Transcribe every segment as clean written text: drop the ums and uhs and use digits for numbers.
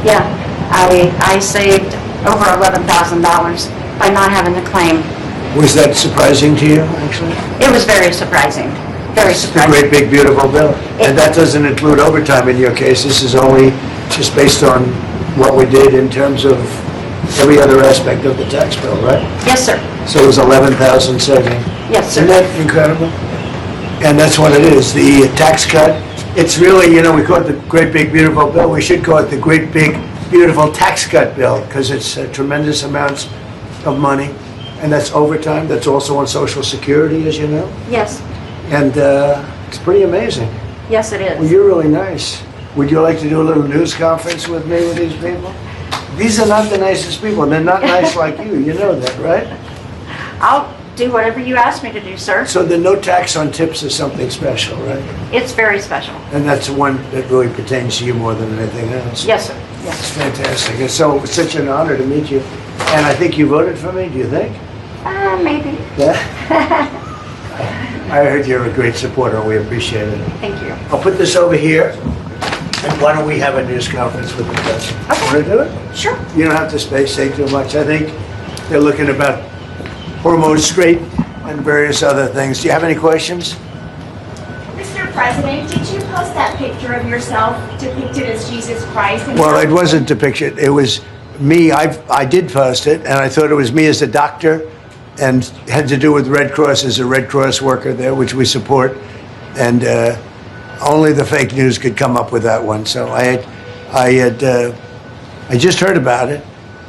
Yeah, I saved over $11,000 by not having to claim. Was that surprising to you, actually? It was very surprising, very The surprising. great big beautiful bill. And that doesn't include overtime in your case. This is only just based on what we did in terms of every other aspect of the tax bill, right? Yes, sir. So it was 11,000 saving. Yes, sir. Isn't that incredible? And that's what it is, the tax cut. It's really, we call it the great big beautiful bill. We should call it the great big beautiful tax cut bill because it's tremendous amounts of money. And that's overtime. That's also on Social Security, as you know. Yes, And it's pretty amazing. yes, it Well, is. you're really nice. Would you like to do a little news conference with me with these people? These are not the nicest people. They're not nice like you. You know that, right? I'll do whatever you ask me to do, sir. So the no tax on tips is something special, right? It's very special. And that's the one that really pertains to you more than anything else. Yes, sir. It's Yes. fantastic. And so it's such an honor to meet you. And I think you voted for me, do you think? Maybe. Yeah? I heard you're a great supporter. We appreciate it. Thank you. I'll put this over here. And why don't we have a news conference with the president? Okay. Want to do it? Sure. You don't have to say too much. I think they're looking about Hormuz Strait and various other things. Do you have any questions? Mr. President, did you post that picture of yourself depicted as Jesus Christ? Well, it wasn't depicted. It was me. I did post it, and I thought it was me as a doctor, and had to do with Red Cross as a Red Cross worker there, which we support. And only the fake news could come up with that one. So I just heard about it,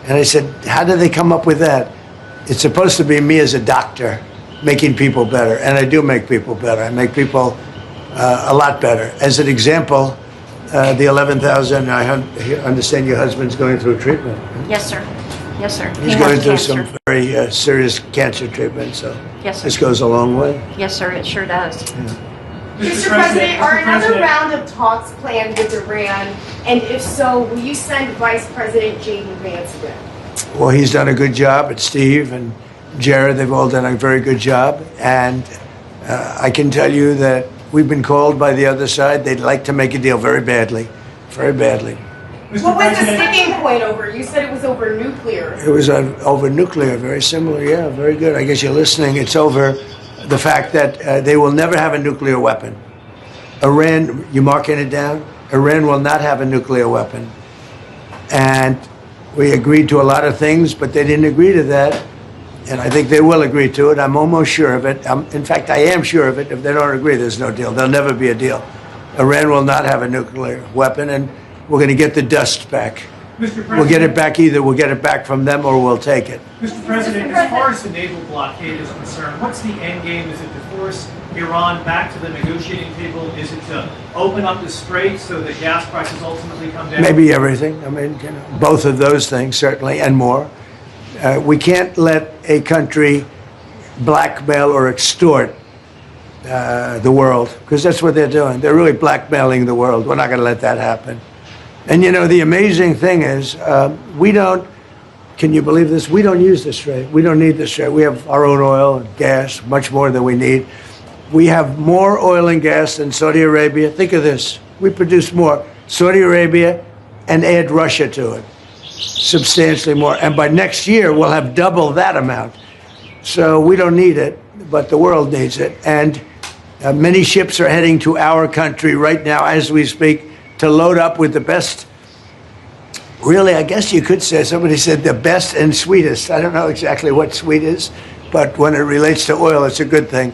and I said, "How did they come up with that?" It's supposed to be me as a doctor making people better, and I do make people better. I make people a lot better. As an example, the 11,000, I understand your husband's going through treatment. Yes, sir. Yes, sir. He's He going has through cancer. some very serious cancer treatment, so Yes, sir. this goes a long way. Yes, sir, it sure does. Mr. President, are another round of talks planned with Iran? And if so, will you send Vice President J.D. Vance again? Well, he's done a good job, but Steve and Jared, they've all done a very good job. And I can tell you that we've been called by the other side. They'd like to make a deal very badly, very badly. What was the sticking point over? You said it was over nuclear. It was over nuclear, very similar. Yeah, very good. I guess you're listening. It's over the fact that they will never have a nuclear weapon. Iran, you marking it down? Iran will not have a nuclear weapon. And we agreed to a lot of things, but they didn't agree to that. And I think they will agree to it. I'm almost sure of it. In fact, I am sure of it. If they don't agree, there's no deal. There'll never be a deal. Iran will not have a nuclear weapon, and we're going to get the dust back. We'll get it back either. We'll get it back from them or we'll take it. Mr. President, as far as the naval blockade is concerned, what's the end game? Is it to force Iran back to the negotiating table? Is it to open up the strait so that gas prices ultimately come down? Maybe everything. I mean, both of those things, certainly, and more. We can't let a country blackmail or extort the world, because that's what they're doing. They're really blackmailing the world. We're not going to let that happen. And the amazing thing is, we don't, can you believe this? We don't use the strait. We don't need the strait. We have our own oil and gas, much more than we need. We have more oil and gas than Saudi Arabia. Think of this. We produce more. Saudi Arabia, and add Russia to it. Substantially more. And by next year, we'll have double that amount. So we don't need it, but the world needs it. And many ships are heading to our country right now as we speak to load up with the best. Really, I guess you could say, somebody said the best and sweetest. I don't know exactly what sweet is, but when it relates to oil, it's a good thing.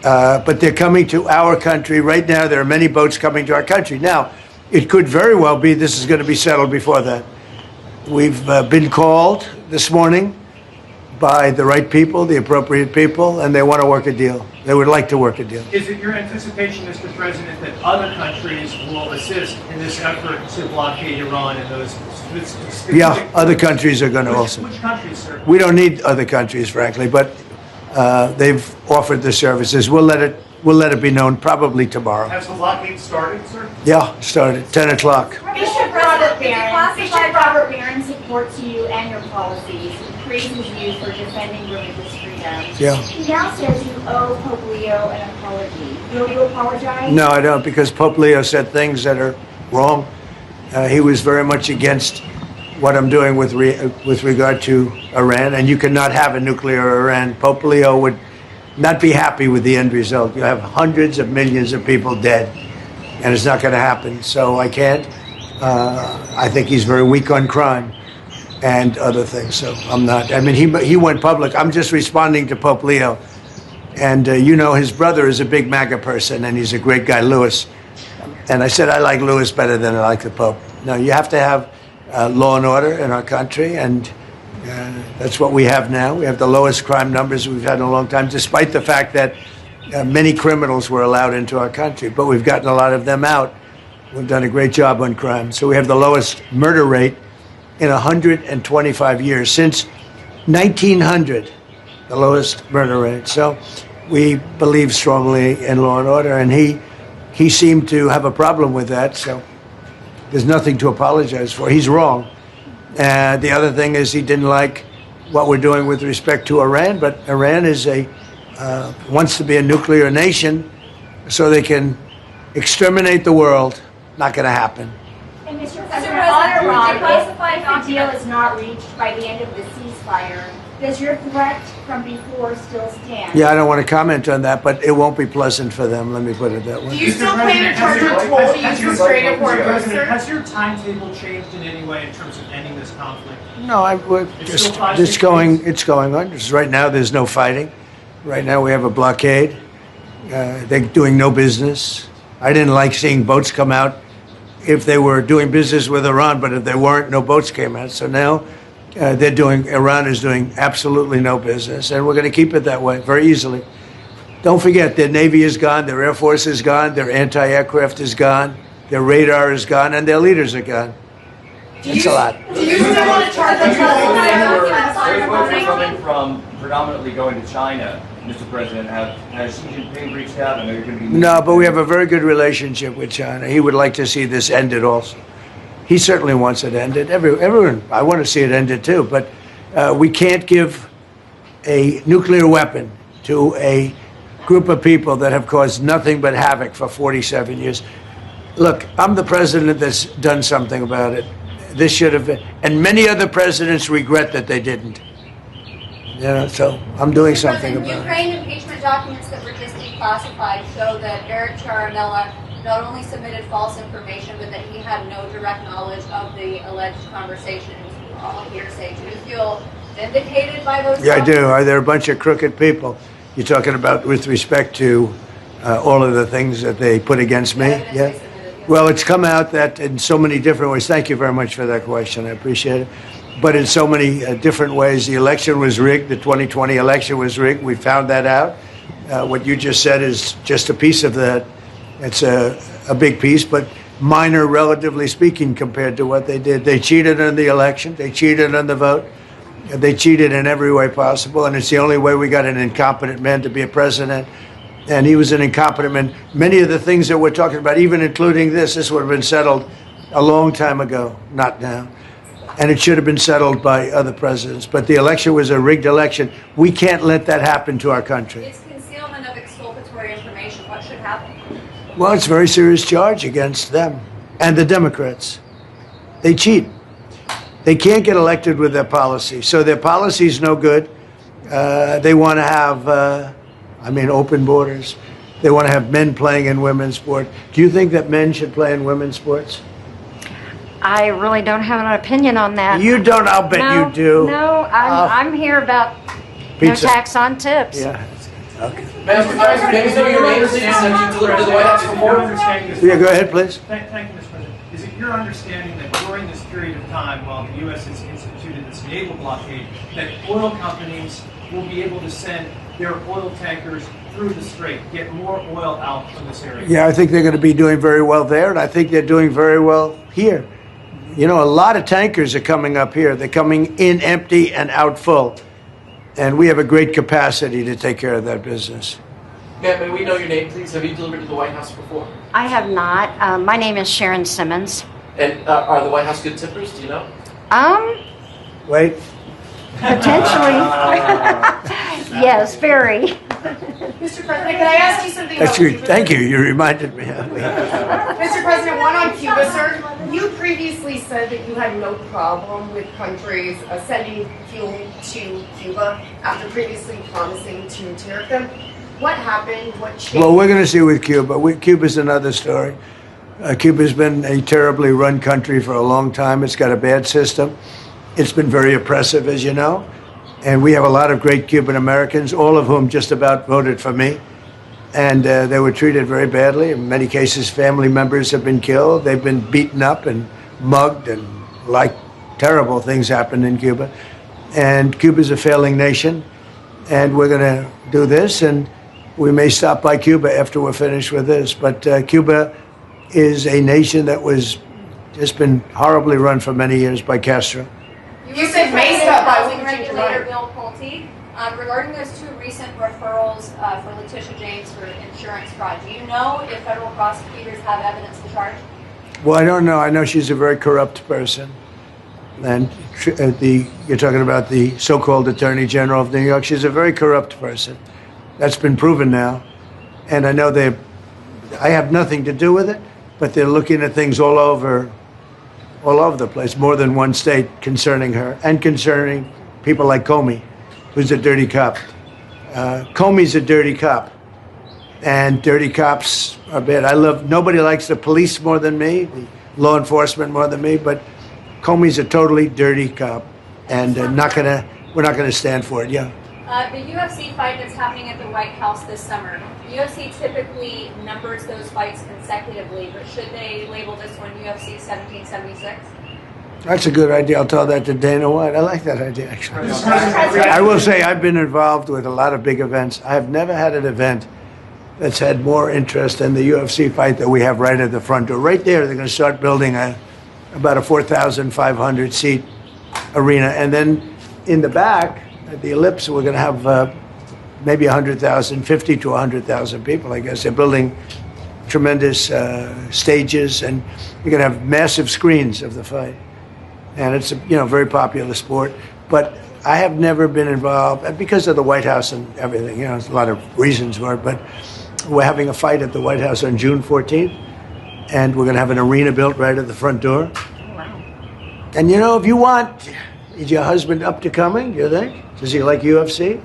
But they're coming to our country right now. There are many boats coming to our country. Now, it could very well be this is going to be settled before that. We've been called this morning by the right people, the appropriate people, and they want to work a deal. They would like to work a deal. Is it your anticipation, Mr. President, that other countries will assist in this effort to blockade Iran and those specific... Yeah, other countries are going to also. Which countries, sir? We don't need other countries, frankly, but they've offered the services. We'll let it be known probably tomorrow. Has the blockade started, sir? Yeah, started 10 o'clock. Bishop Robert Barron supports you and your policies. He praises you for defending religious freedom. Yeah. He now says you owe Pope Leo an apology. Will you apologize? No, I don't, because Pope Leo said things that are wrong, He was very much against what I'm doing with regard to Iran, and you cannot have a nuclear Iran. Pope Leo would not be happy with the end result. You have hundreds of millions of people dead, and it's not going to happen. So I can't. I think he's very weak on crime and other things. So I'm not. I mean, he went public. I'm just responding to Pope Leo. And you know, his brother is a big MAGA person, and he's a great guy, Louis. And I said I like Louis better than I like the Pope. No, you have to have law and order in our country, and that's what we have now. We have the lowest crime numbers we've had in a long time, despite the fact that many criminals were allowed into our country. But we've gotten a lot of them out. We've done a great job on crime. So we have the lowest murder rate in 125 years, since 1900. The lowest murder rate. So we believe strongly in law and order, and he seemed to have a problem with that. So there's nothing to apologize for. He's wrong. The other thing is he didn't like what we're doing with respect to Iran, but Iran is wants to be a nuclear nation so they can exterminate the world. Not going to happen. And Mr. President, on Iran, if the deal is not reached by the end of the ceasefire, does your threat from before still stand? Yeah, I don't want to comment on that, but it won't be pleasant for them. Let me put it that Do way. you still plan to charge a toll to use the Strait of Hormuz, sir? Has your timetable changed in any way in terms of ending this conflict? No, we're it's going on. Just right now, there's no fighting. Right now, we have a blockade. They're doing no business. I didn't like seeing boats come out if they were doing business with Iran, but if they weren't, no boats came out. So now Iran is doing absolutely no business, and we're going to keep it that way very easily. Don't forget, their Navy is gone, their Air Force is gone, their anti-aircraft is gone, their radar is gone, and their leaders are gone. It's a lot. Do you still want to charge a toll? Coming from predominantly going to China, Mr. President, has Xi Jinping reached out? I know you're going to be... No, but we have a very good relationship with China. He would like to see this ended also. He certainly wants it ended. Everyone, I want to see it ended too, but we can't give a nuclear weapon to a group of people that have caused nothing but havoc for 47 years. Look, I'm the president that's done something about it. This should have been, and many other presidents regret that they didn't. You know, so I'm doing something about it. Ukraine impeachment documents that were just declassified show that Eric Charamella not only submitted false information, but that he had no direct knowledge of the alleged conversations. All hearsay. Do you feel vindicated by those? Yeah, I do. They're a bunch of crooked people. You're talking about with respect to all of the things that they put against me? Yeah. Well, it's come out that in so many different ways. Thank you very much for that question. I appreciate it. But in so many different ways, the election was rigged. The 2020 election was rigged. We found that out. What you just said is just a piece of that. It's a big piece, but minor, relatively speaking, compared to what they did. They cheated in the election. They cheated on the vote. They cheated in every way possible, and it's the only way we got an incompetent man to be a president. And he was an incompetent man. Many of the things that we're talking about, even including this would have been settled a long time ago, not now. And it should have been settled by other presidents. But the election was a rigged election. We can't let that happen to our country. It's concealment of exculpatory information. What should happen? Well, it's a very serious charge against them and the Democrats. They cheat. They can't get elected with their policy. So their policy is no good. They want to have, open borders. They want to have men playing in women's sport. Do you think that men should play in women's sports? I really don't have an opinion on that. You don't, I'll bet No, you do. No, I'm here about Pizza. no tax on tips. Yeah. Okay. Madam President, can you say your name, please, that you delivered to the White House before? Yeah, go ahead, please. Thank you, Mr. President. Is it your understanding that during this period of time, while the U.S. has instituted this naval blockade, that oil companies will be able to send their oil tankers through the strait, get more oil out from this area? Yeah, I think they're going to be doing very well there, and I think they're doing very well here. You know, a lot of tankers are coming up here. They're coming in empty and out full. And we have a great capacity to take care of that business. Ma'am, may we know your name, please? Have you delivered to the White House before? I have not. My name is Sharon Simmons. And are the White House good tippers? Do you know? Wait. Potentially. Yes, very. Mr. President, can I ask you something That's about good. Cuba? Thank you. You reminded me. Mr. President, one on Cuba, sir. You previously said that you had no problem with countries sending fuel to Cuba after previously promising to tariff them. What happened? What changed? Well, we're going to see with Cuba. Cuba's another story. Cuba's been a terribly run country for a long time. It's got a bad system. It's been very oppressive, as you know. And we have a lot of great Cuban Americans, all of whom just about voted for me. And they were treated very badly. In many cases, family members have been killed. They've been beaten up and mugged, and terrible things happen in Cuba. And Cuba's a failing nation. And we're going to do this, and we may stop by Cuba after we're finished with this. But Cuba is a nation that was just been horribly run for many years by Castro. You said raised up. Why Housing would you change your regulator mind? Bill Pulte, regarding those two recent referrals for Letitia James for insurance fraud, do you know if federal prosecutors have evidence to charge? Well, I don't know. I know she's a very corrupt person. And you're talking about the so-called Attorney General of New York. She's a very corrupt person. That's been proven now. And I know I have nothing to do with it, but they're looking at things all over the place, more than one state, concerning her and concerning people like Comey, who's a dirty cop. Comey's a dirty cop, and dirty cops are bad. Nobody likes the police more than me, the law enforcement more than me, but Comey's a totally dirty cop, and we're not gonna stand for it. Yeah. The UFC fight that's happening at the White House this summer, UFC typically numbers those fights consecutively, but should they label this one UFC 1776? That's a good idea. I'll tell that to Dana White. I like that idea, actually. I will say I've been involved with a lot of big events. I have never had an event that's had more interest than the UFC fight that we have right at the front door. Right there, they're going to start building about a 4,500 seat arena. And then in the back, at the Ellipse, we're going to have maybe 100,000, 50 to 100,000 people, I guess. They're building tremendous stages, and you're going to have massive screens of the fight. And it's a very popular sport. But I have never been involved, because of the White House and everything. There's a lot of reasons for it. But we're having a fight at the White House on June 14th, and we're going to have an arena built right at the front door. Wow. And if you want, is your husband up to coming, you think? Does he like UFC?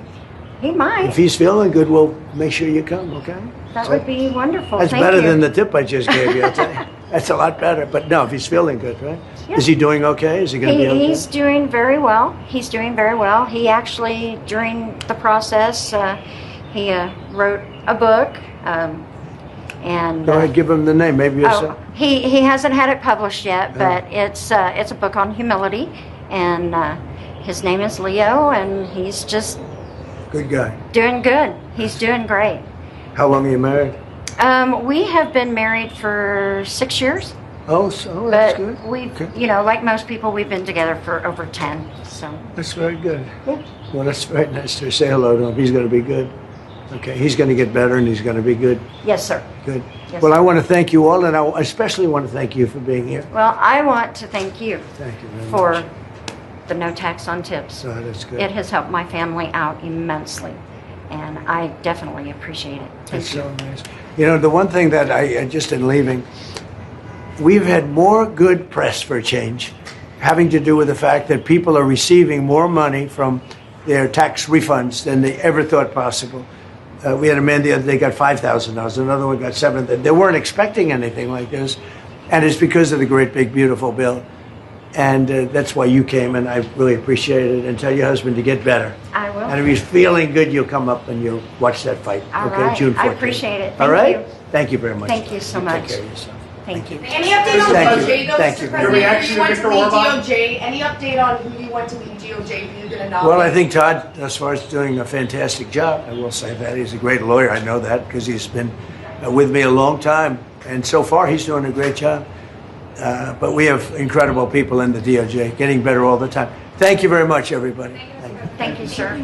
He might. If he's feeling good, we'll make sure you come, okay? That would be wonderful. That's Thank better you. than the tip I just gave you, I'll tell you. That's a lot better. But no, if he's feeling good, right? Yeah. Is he doing okay? Is he going to be okay? He's doing very well. He's doing very well. He actually, during the process, he wrote a book. And Go ahead, give him the name. Maybe you'll he hasn't had it published yet, but it's a book on humility, and his name is Leo, and he's just good guy. doing good. He's doing great. How long are you married? We have been married for 6 years, Oh, that's but good. we've, Okay. like most people, we've been together for over 10. So That's very good. Yeah. Well, that's very nice to say hello to him. He's going to be good. Okay, he's going to get better, and he's going to be good. yes, sir. Good. Yes, Well, sir. I want to thank you all, and I especially want to thank you for being here. Well, I want to thank you Thank you very for much. the no tax on tips. Oh, that's good. It has helped my family out immensely, and I definitely appreciate it. Thank That's you. so nice. The one thing that I just in leaving, we've had more good press for a change, having to do with the fact that people are receiving more money from their tax refunds than they ever thought possible. We had a man the other day got $5,000. Another one got $7,000. They weren't expecting anything like this, and it's because of the great big beautiful bill. And that's why you came, and I really appreciate it. And tell your husband to get better. I will. And if he's feeling good, you'll come up and you'll watch that fight. All okay, right. June 14th. I appreciate it. All Thank right? you. Thank you very much. Thank you so Take much. care of yourself. Thank you. Any update on Thank you. DOJ, though, Thank Mr. you. President? Your reaction You to went to Victor lead Orban? DOJ. Any update on who you went to lead DOJ? Who you're going to nominate? Well, I think Todd, as far as doing a fantastic job, I will say that. He's a great lawyer. I know that because he's been with me a long time. And so far, he's doing a great job. But we have incredible people in the DOJ, getting better all the time. Thank you very much, everybody. Thank you, sir.